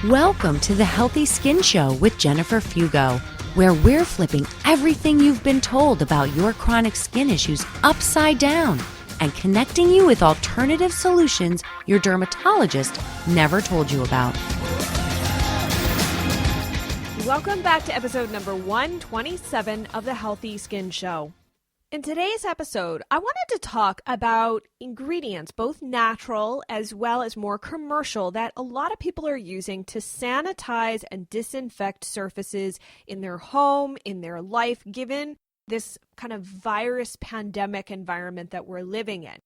Welcome to the Healthy Skin Show with Jennifer Fugo, where we're flipping everything you've been told about your chronic skin issues upside down and connecting you with alternative solutions your dermatologist never told you about. Welcome back to episode number 127 of the Healthy Skin Show. In today's episode, I wanted to talk about ingredients, both natural as well as more commercial, that a lot of people are using to sanitize and disinfect surfaces in their home, in their life, given this kind of virus pandemic environment that we're living in.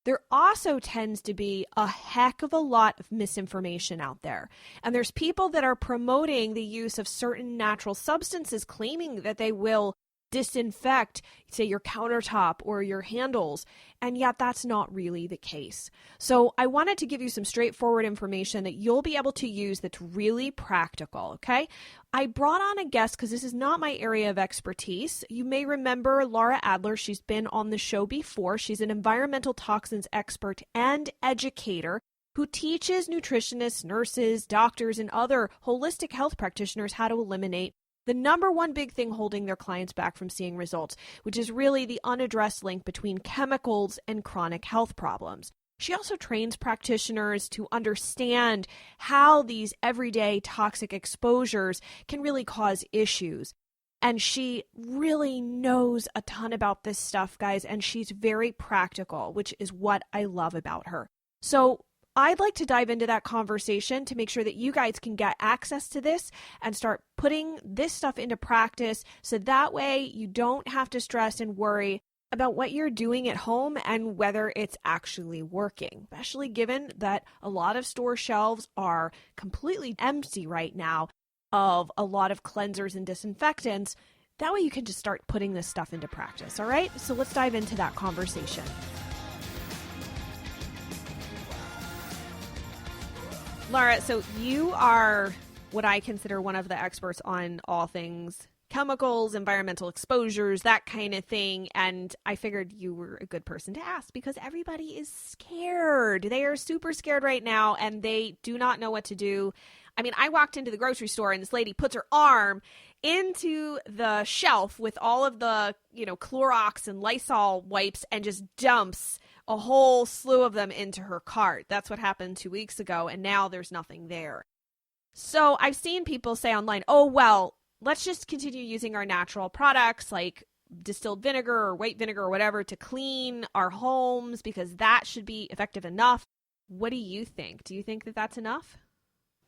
There also tends to be a heck of a lot of misinformation out there. And there's people that are promoting the use of certain natural substances, claiming that they will disinfect, say, your countertop or your handles, and yet that's not really the case. So I wanted to give you some straightforward information that you'll be able to use that's really practical, okay? I brought on a guest because this is not my area of expertise. You may remember Laura Adler. She's been on the show before. She's an environmental toxins expert and educator who teaches nutritionists, nurses, doctors, and other holistic health practitioners how to eliminate the number one big thing holding their clients back from seeing results, which is really the unaddressed link between chemicals and chronic health problems. She also trains practitioners to understand how these everyday toxic exposures can really cause issues. And she really knows a ton about this stuff, guys, and she's very practical, which is what I love about her. So I'd like to dive into that conversation to make sure that you guys can get access to this and start putting this stuff into practice so that way you don't have to stress and worry about what you're doing at home and whether it's actually working, especially given that a lot of store shelves are completely empty right now of a lot of cleansers and disinfectants. That way you can just start putting this stuff into practice, all right? So let's dive into that conversation. Laura, so you are what I consider one of the experts on all things chemicals, environmental exposures, that kind of thing. And I figured you were a good person to ask because everybody is scared. They are super scared right now and they do not know what to do. I mean, I walked into the grocery store and this lady puts her arm into the shelf with all of the, Clorox and Lysol wipes and just dumps a whole slew of them into her cart. That's what happened 2 weeks ago, and now there's nothing there. So I've seen people say online, oh, well, let's just continue using our natural products like distilled vinegar or white vinegar or whatever to clean our homes because that should be effective enough. What do you think? Do you think that that's enough?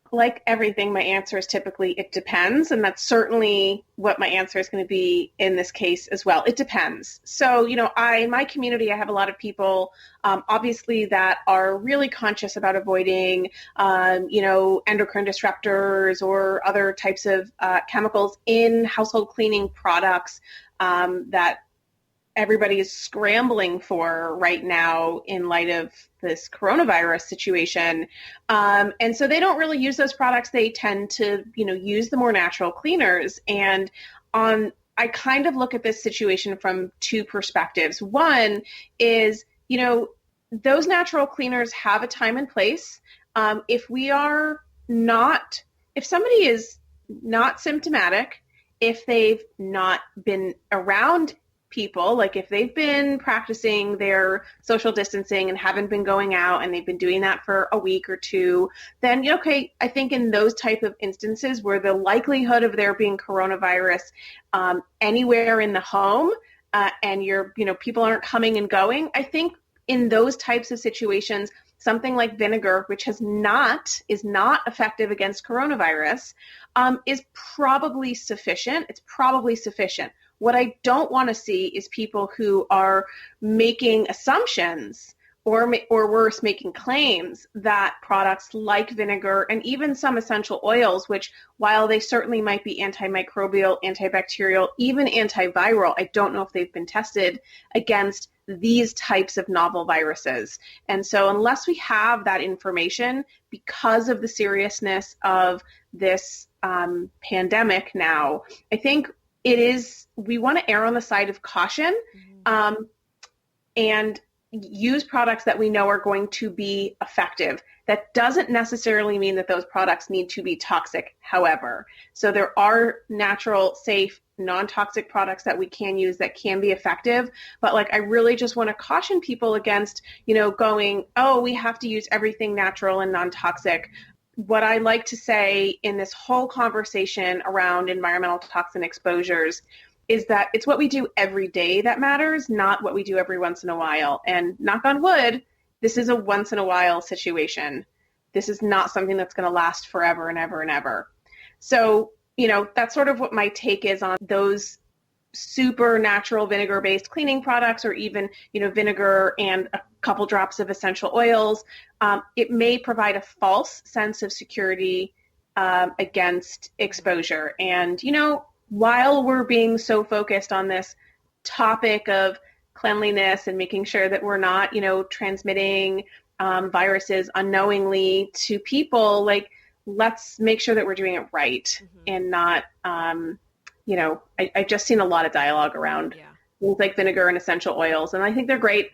Like everything, my answer is typically it depends. And that's certainly what my answer is going to be in this case as well. It depends. So, in my community, I have a lot of people, obviously, that are really conscious about avoiding, endocrine disruptors or other types of chemicals in household cleaning products that everybody is scrambling for right now in light of this coronavirus situation. And so they don't really use those products. They tend to, use the more natural cleaners. And I kind of look at this situation from two perspectives. One is, those natural cleaners have a time and place. If somebody is not symptomatic, if they've not been around people, like if they've been practicing their social distancing and haven't been going out and they've been doing that for a week or two, then, okay, I think in those type of instances where the likelihood of there being coronavirus anywhere in the home and people aren't coming and going, I think in those types of situations, something like vinegar, which is not effective against coronavirus, is probably sufficient. It's probably sufficient. What I don't want to see is people who are making assumptions or worse, making claims that products like vinegar and even some essential oils, which while they certainly might be antimicrobial, antibacterial, even antiviral, I don't know if they've been tested against these types of novel viruses. And so unless we have that information, because of the seriousness of this pandemic now, I think we want to err on the side of caution. And use products that we know are going to be effective. That doesn't necessarily mean that those products need to be toxic, however. So there are natural, safe, non-toxic products that we can use that can be effective. But like, I really just want to caution people against, going, oh, we have to use everything natural and non-toxic. What I like to say in this whole conversation around environmental toxin exposures is that it's what we do every day that matters, not what we do every once in a while. And knock on wood, this is a once in a while situation. This is not something that's going to last forever and ever and ever. So, that's sort of what my take is on those super natural vinegar-based cleaning products, or even, vinegar and a couple drops of essential oils. It may provide a false sense of security against exposure. And, while we're being so focused on this topic of cleanliness and making sure that we're not, transmitting viruses unknowingly to people, like, let's make sure that we're doing it right and not, I've just seen a lot of dialogue around things like vinegar and essential oils, and I think they're great.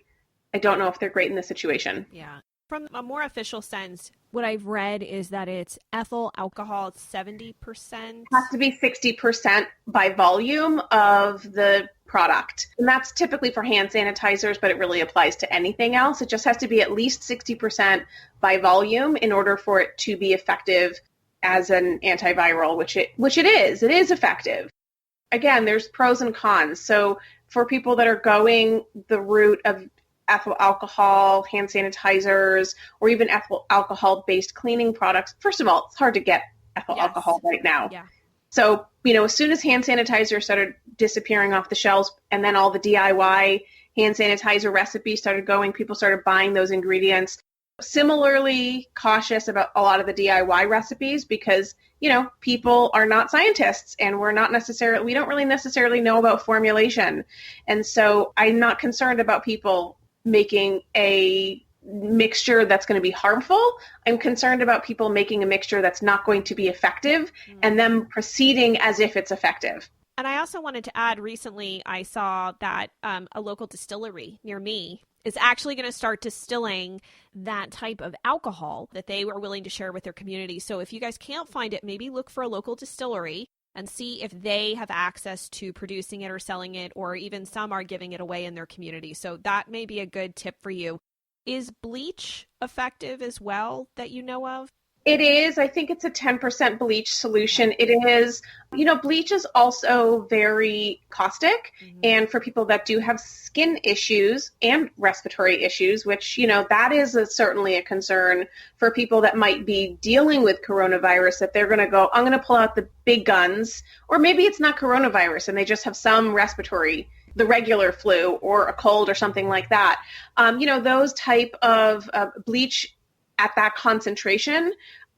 I don't know if they're great in this situation. Yeah. From a more official sense, what I've read is that it's ethyl alcohol, it's 70%. It has to be 60% by volume of the product. And that's typically for hand sanitizers, but it really applies to anything else. It just has to be at least 60% by volume in order for it to be effective as an antiviral, which it is. It is effective. Again, there's pros and cons. So for people that are going the route of ethyl alcohol, hand sanitizers, or even ethyl alcohol-based cleaning products. First of all, it's hard to get ethyl alcohol right now. Yeah. So, as soon as hand sanitizer started disappearing off the shelves, and then all the DIY hand sanitizer recipes started going, people started buying those ingredients. Similarly cautious about a lot of the DIY recipes because, people are not scientists, and we don't really necessarily know about formulation. And so I'm not concerned about people making a mixture that's going to be harmful. I'm concerned about people making a mixture that's not going to be effective and them proceeding as if it's effective. And I also wanted to add, recently I saw that a local distillery near me is actually going to start distilling that type of alcohol that they were willing to share with their community. So if you guys can't find it, maybe look for a local distillery and see if they have access to producing it or selling it, or even some are giving it away in their community. So that may be a good tip for you. Is bleach effective as well that you know of? It is. I think it's a 10% bleach solution. It is, bleach is also very caustic. And for people that do have skin issues and respiratory issues, which, that is certainly a concern for people that might be dealing with coronavirus, that they're going to go, I'm going to pull out the big guns, or maybe it's not coronavirus and they just have some respiratory, the regular flu or a cold or something like that. Those type of bleach at that concentration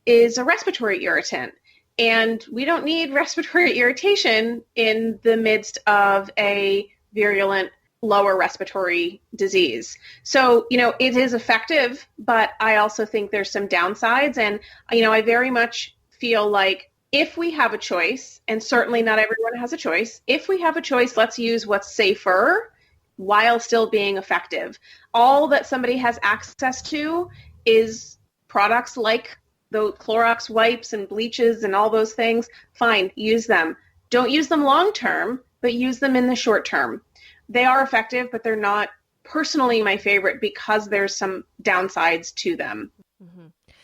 is a respiratory irritant. And we don't need respiratory irritation in the midst of a virulent lower respiratory disease. So, it is effective, but I also think there's some downsides. And, I very much feel like if we have a choice, and certainly not everyone has a choice, if we have a choice, let's use what's safer while still being effective. All that somebody has access to is products like the Clorox wipes and bleaches and all those things. Fine, use them. Don't use them long term, but use them in the short term. They are effective, but they're not personally my favorite because there's some downsides to them.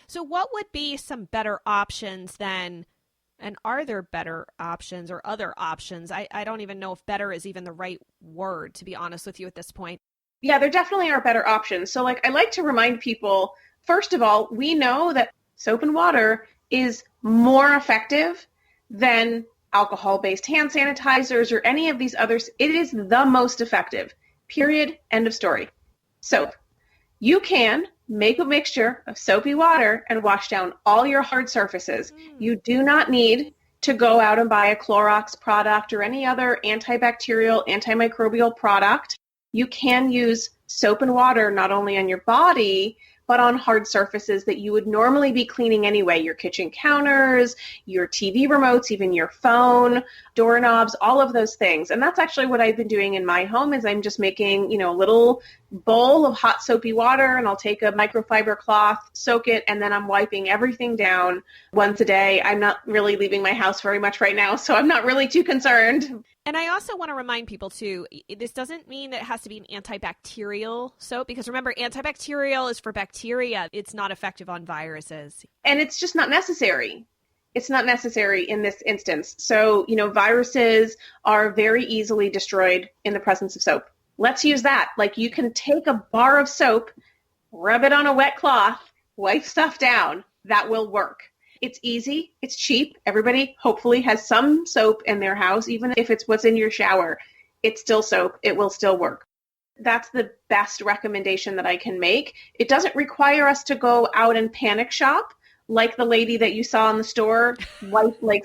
So what would be some better options then? And are there better options or other options? I don't even know if better is even the right word, to be honest with you at this point. Yeah, there definitely are better options. So I like to remind people, first of all, we know that soap and water is more effective than alcohol-based hand sanitizers or any of these others. It is the most effective, period, end of story. Soap. You can make a mixture of soapy water and wash down all your hard surfaces. You do not need to go out and buy a Clorox product or any other antibacterial, antimicrobial product. You can use soap and water not only on your body, but on hard surfaces that you would normally be cleaning anyway, your kitchen counters, your TV remotes, even your phone, doorknobs, all of those things. And that's actually what I've been doing in my home is I'm just making, a little bowl of hot soapy water, and I'll take a microfiber cloth, soak it, and then I'm wiping everything down once a day. I'm not really leaving my house very much right now, so I'm not really too concerned. And I also want to remind people too, this doesn't mean that it has to be an antibacterial soap, because remember, antibacterial is for bacteria. It's not effective on viruses. And it's just not necessary. It's not necessary in this instance. So, viruses are very easily destroyed in the presence of soap. Let's use that. Like, you can take a bar of soap, rub it on a wet cloth, wipe stuff down. That will work. It's easy. It's cheap. Everybody hopefully has some soap in their house, even if it's what's in your shower. It's still soap. It will still work. That's the best recommendation that I can make. It doesn't require us to go out and panic shop like the lady that you saw in the store,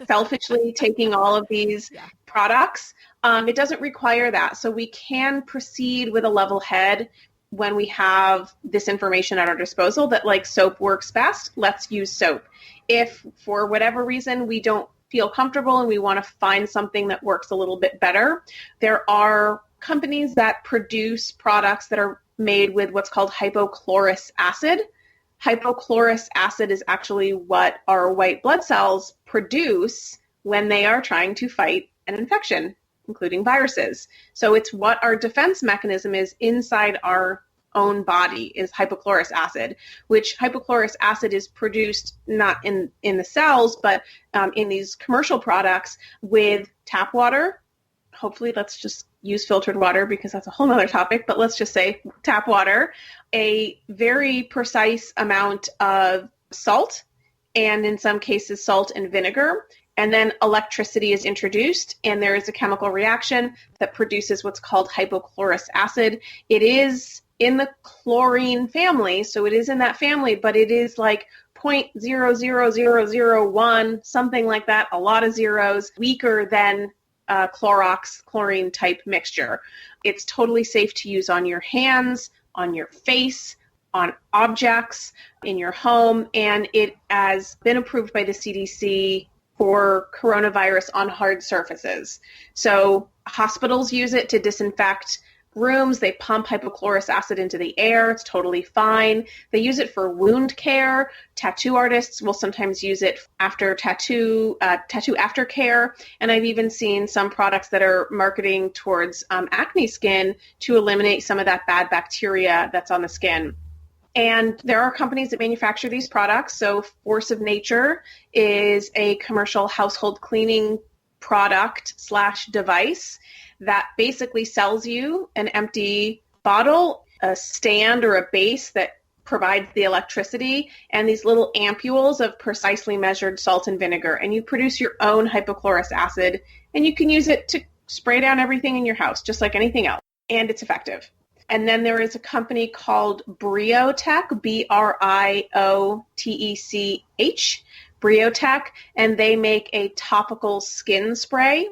selfishly taking all of these products. It doesn't require that. So we can proceed with a level head when we have this information at our disposal that soap works best. Let's use soap. If for whatever reason we don't feel comfortable and we want to find something that works a little bit better, there are companies that produce products that are made with what's called hypochlorous acid. Hypochlorous acid is actually what our white blood cells produce when they are trying to fight an infection, including viruses. So it's what our defense mechanism is inside our own body, is hypochlorous acid, which hypochlorous acid is produced not in the cells, but in these commercial products with tap water. Hopefully, let's just use filtered water because that's a whole other topic, but let's just say tap water, a very precise amount of salt, and in some cases salt and vinegar. And then electricity is introduced, and there is a chemical reaction that produces what's called hypochlorous acid. It is in the chlorine family, so it is in that family, but it is like 0.00001, something like that, a lot of zeros, weaker than Clorox chlorine type mixture. It's totally safe to use on your hands, on your face, on objects in your home, and it has been approved by the CDC for coronavirus on hard surfaces. So hospitals use it to disinfect rooms. They pump hypochlorous acid into the air. It's totally fine. They use it for wound care. Tattoo artists will sometimes use it after tattoo aftercare. And I've even seen some products that are marketing towards acne skin to eliminate some of that bad bacteria that's on the skin. And there are companies that manufacture these products. So Force of Nature is a commercial household cleaning product / device that basically sells you an empty bottle, a stand or a base that provides the electricity, and these little ampules of precisely measured salt and vinegar. And you produce your own hypochlorous acid, and you can use it to spray down everything in your house, just like anything else. And it's effective. And then there is a company called Briotech, Briotech, Briotech, and they make a topical skin spray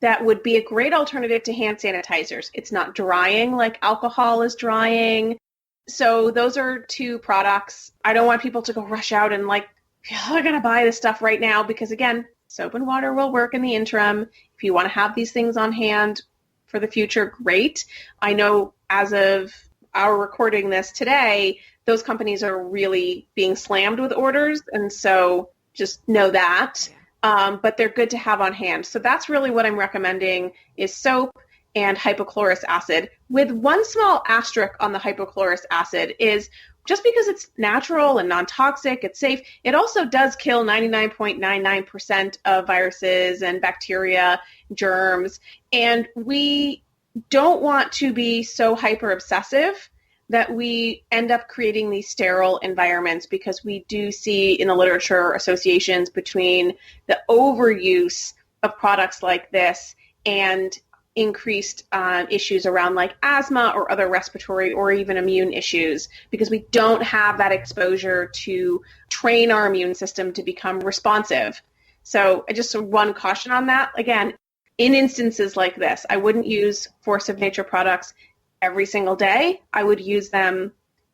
that would be a great alternative to hand sanitizers. It's not drying like alcohol is drying. So those are two products. I don't want people to go rush out and I gotta buy this stuff right now because, again, soap and water will work in the interim. If you want to have these things on hand for the future, great. I know as of our recording this today, those companies are really being slammed with orders, and so just know that. But they're good to have on hand. So that's really what I'm recommending is soap and hypochlorous acid, with one small asterisk on the hypochlorous acid is just because it's natural and non-toxic, it's safe, it also does kill 99.99% of viruses and bacteria, germs, and we don't want to be so hyper-obsessive that we end up creating these sterile environments, because we do see in the literature associations between the overuse of products like this and increased issues around like asthma or other respiratory or even immune issues, because we don't have that exposure to train our immune system to become responsive. So just one caution on that. Again, in instances like this, I wouldn't use Force of Nature products every single day. I would use them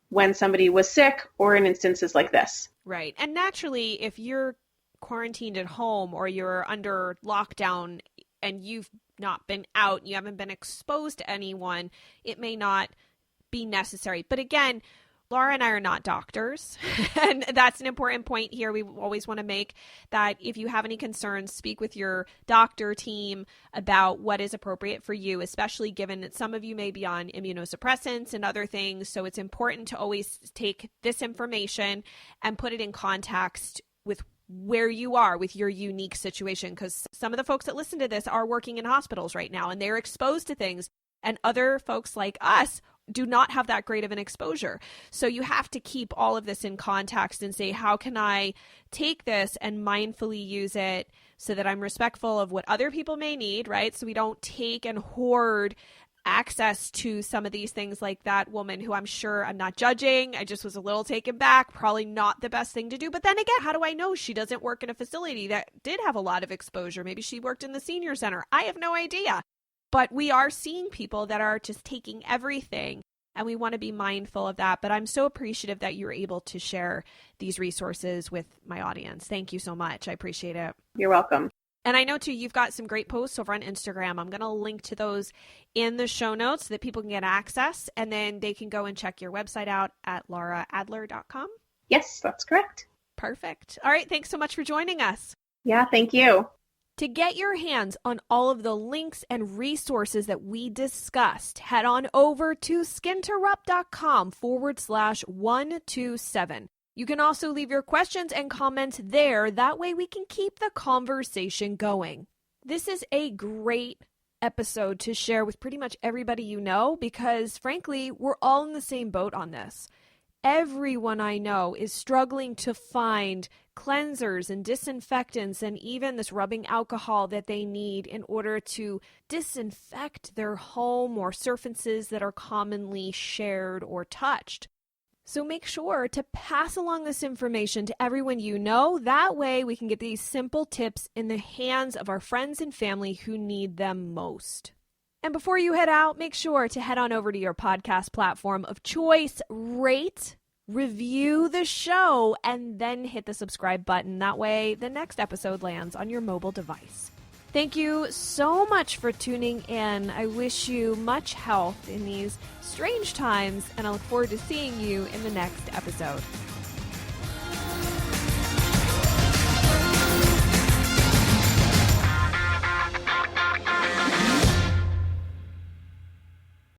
when somebody was sick or in instances like this. Right. And naturally, if you're quarantined at home or you're under lockdown and you've not been out, you haven't been exposed to anyone, it may not be necessary. But again, Laura and I are not doctors, and that's an important point here. We always want to make that if you have any concerns, speak with your doctor team about what is appropriate for you, especially given that some of you may be on immunosuppressants and other things. So it's important to always take this information and put it in context with where you are with your unique situation, because some of the folks that listen to this are working in hospitals right now and they're exposed to things, and other folks like us do not have that great of an exposure. So you have to keep all of this in context and say, how can I take this and mindfully use it so that I'm respectful of what other people may need, right? So we don't take and hoard access to some of these things, like that woman who, I'm sure, I'm not judging, I just was a little taken back, probably not the best thing to do. But then again, how do I know she doesn't work in a facility that did have a lot of exposure? Maybe she worked in the senior center. I have no idea. But we are seeing people that are just taking everything, and we want to be mindful of that. But I'm so appreciative that you're able to share these resources with my audience. Thank you so much. I appreciate it. You're welcome. And I know, too, you've got some great posts over on Instagram. I'm going to link to those in the show notes so that people can get access, and then they can go and check your website out at lauraadler.com. Yes, that's correct. Perfect. All right. Thanks so much for joining us. Yeah, thank you. To get your hands on all of the links and resources that we discussed, head on over to skinterrupt.com/127. You can also leave your questions and comments there. That way we can keep the conversation going. This is a great episode to share with pretty much everybody you know, because frankly, we're all in the same boat on this. Everyone I know is struggling to find cleansers and disinfectants and even this rubbing alcohol that they need in order to disinfect their home or surfaces that are commonly shared or touched. So make sure to pass along this information to everyone you know. That way we can get these simple tips in the hands of our friends and family who need them most. And before you head out, make sure to head on over to your podcast platform of choice, rate, review the show, and then hit the subscribe button. That way the next episode lands on your mobile device. Thank you so much for tuning in. I wish you much health in these strange times, and I look forward to seeing you in the next episode.